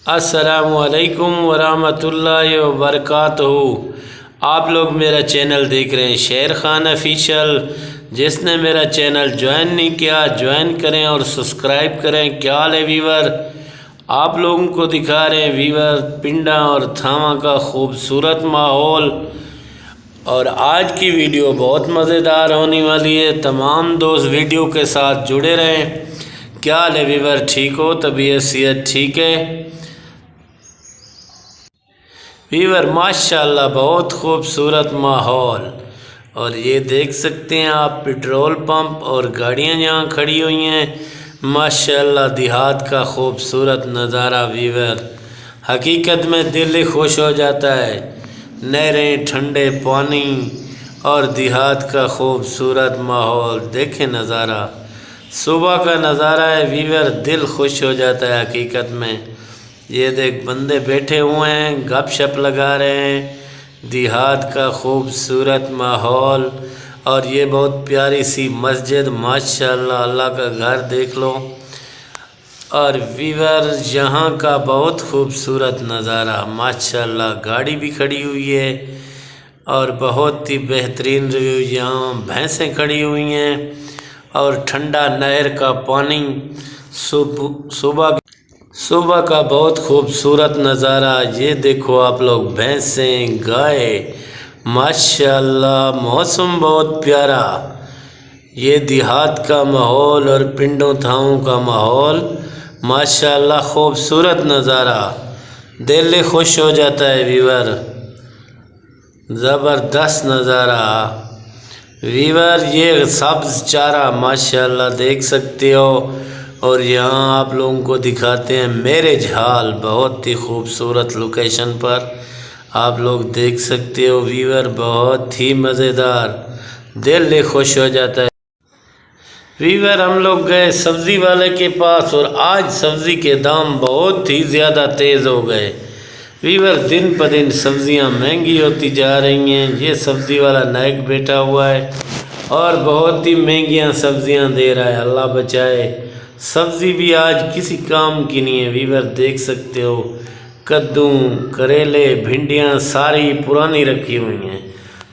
السلام علیکم ورحمۃ اللہ وبرکاتہ۔ آپ لوگ میرا چینل دیکھ رہے ہیں شیر خان آفیشیل۔ جس نے میرا چینل جوائن نہیں کیا جوائن کریں اور سبسکرائب کریں۔ کیا حال ہے ویور؟ آپ لوگوں کو دکھا رہے ہیں ویور پنڈا اور تھاواں کا خوبصورت ماحول، اور آج کی ویڈیو بہت مزیدار ہونے والی ہے۔ تمام دوست ویڈیو کے ساتھ جڑے رہیں۔ کیا حال ہے ویور؟ ٹھیک ہو؟ طبیعت صحت ٹھیک ہے ویور؟ ماشاءاللہ بہت خوبصورت ماحول، اور یہ دیکھ سکتے ہیں آپ پیٹرول پمپ اور گاڑیاں یہاں کھڑی ہوئی ہیں۔ ماشاءاللہ دیہات کا خوبصورت نظارہ ویور، حقیقت میں دل ہی خوش ہو جاتا ہے۔ نہریں، ٹھنڈے پانی اور دیہات کا خوبصورت ماحول، دیکھیں نظارہ، صبح کا نظارہ ہے ویور، دل خوش ہو جاتا ہے حقیقت میں۔ یہ دیکھ بندے بیٹھے ہوئے ہیں، گپ شپ لگا رہے ہیں، دیہات کا خوبصورت ماحول، اور یہ بہت پیاری سی مسجد، ماشاءاللہ اللہ کا گھر دیکھ لو۔ اور ویور یہاں کا بہت خوبصورت نظارہ، ماشاءاللہ گاڑی بھی کھڑی ہوئی ہے اور بہت ہی بہترین ریویو۔ یہاں بھینسیں کھڑی ہوئی ہیں اور ٹھنڈا نہر کا پانی، صبح کا بہت خوبصورت نظارہ۔ یہ دیکھو آپ لوگ بھینسیں، گائے، ماشاءاللہ موسم بہت پیارا۔ یہ دیہات کا ماحول اور پنڈوں تھاؤں کا ماحول، ماشاءاللہ خوبصورت نظارہ، دل خوش ہو جاتا ہے ویور، زبردست نظارہ ویور۔ یہ سبز چارہ ماشاءاللہ دیکھ سکتے ہو، اور یہاں آپ لوگوں کو دکھاتے ہیں میرج ہال، بہت ہی خوبصورت لوکیشن پر آپ لوگ دیکھ سکتے ہو ویور، بہت ہی مزیدار، دل خوش ہو جاتا ہے ویور۔ ہم لوگ گئے سبزی والے کے پاس، اور آج سبزی کے دام بہت ہی زیادہ تیز ہو گئے ویور، دن پہ دن سبزیاں مہنگی ہوتی جا رہی ہیں۔ یہ سبزی والا نائک بیٹھا ہوا ہے اور بہت ہی مہنگیاں سبزیاں دے رہا ہے، اللہ بچائے۔ سبزی بھی آج کسی کام کی نہیں ہے ویور، دیکھ سکتے ہو کدو، کریلے، بھنڈیاں ساری پرانی رکھی ہوئی ہیں،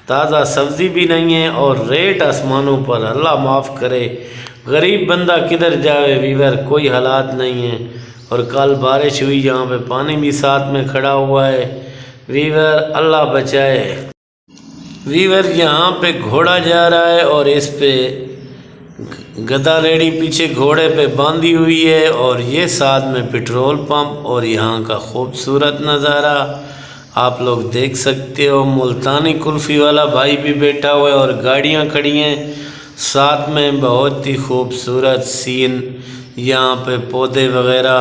تازہ سبزی بھی نہیں ہے، اور ریٹ آسمانوں پر، اللہ معاف کرے، غریب بندہ کدھر جاوے ویور، کوئی حالات نہیں ہیں۔ اور کل بارش ہوئی، یہاں پہ پانی بھی ساتھ میں کھڑا ہوا ہے ویور، اللہ بچائے ویور۔ یہاں پہ گھوڑا جا رہا ہے اور اس پہ گدھا ریڑی پیچھے گھوڑے پہ باندھی ہوئی ہے، اور یہ ساتھ میں پیٹرول پمپ اور یہاں کا خوبصورت نظارہ آپ لوگ دیکھ سکتے ہو۔ ملتانی کلفی والا بھائی بھی بیٹھا ہوا ہے، اور گاڑیاں کھڑی ہیں ساتھ میں، بہت ہی خوبصورت سین، یہاں پہ پودے وغیرہ،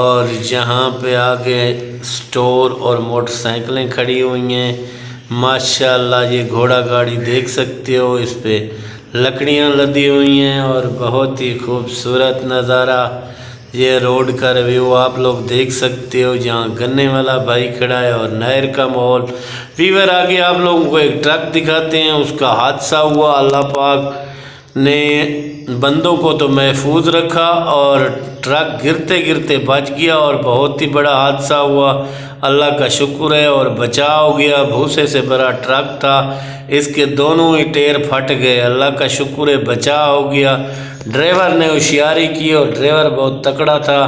اور یہاں پہ آگے سٹور اور موٹر سائیکلیں کھڑی ہوئی ہیں، ماشاءاللہ۔ یہ گھوڑا گاڑی دیکھ سکتے ہو، اس پہ لکڑیاں لدی ہوئی ہیں، اور بہت ہی خوبصورت نظارہ۔ یہ روڈ کا ریویو آپ لوگ دیکھ سکتے ہو، جہاں گنے والا بھائی کھڑا ہے، اور نہر کا ماحول ویور۔ آگے آپ لوگوں کو ایک ٹرک دکھاتے ہیں، اس کا حادثہ ہوا، اللہ پاک نے بندوں کو تو محفوظ رکھا، اور ٹرک گرتے گرتے بچ گیا، اور بہت ہی بڑا حادثہ ہوا، اللہ کا شکر ہے، اور بچاؤ ہو گیا۔ بھوسے سے بڑا ٹرک تھا، اس کے دونوں ہی ٹیر پھٹ گئے، اللہ کا شکر ہے بچاؤ ہو گیا۔ ڈرائیور نے ہوشیاری کی، اور ڈرائیور بہت تکڑا تھا،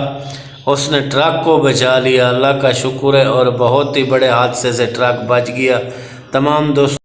اس نے ٹرک کو بچا لیا، اللہ کا شکر ہے، اور بہت ہی بڑے حادثے سے ٹرک بچ گیا۔ تمام دوست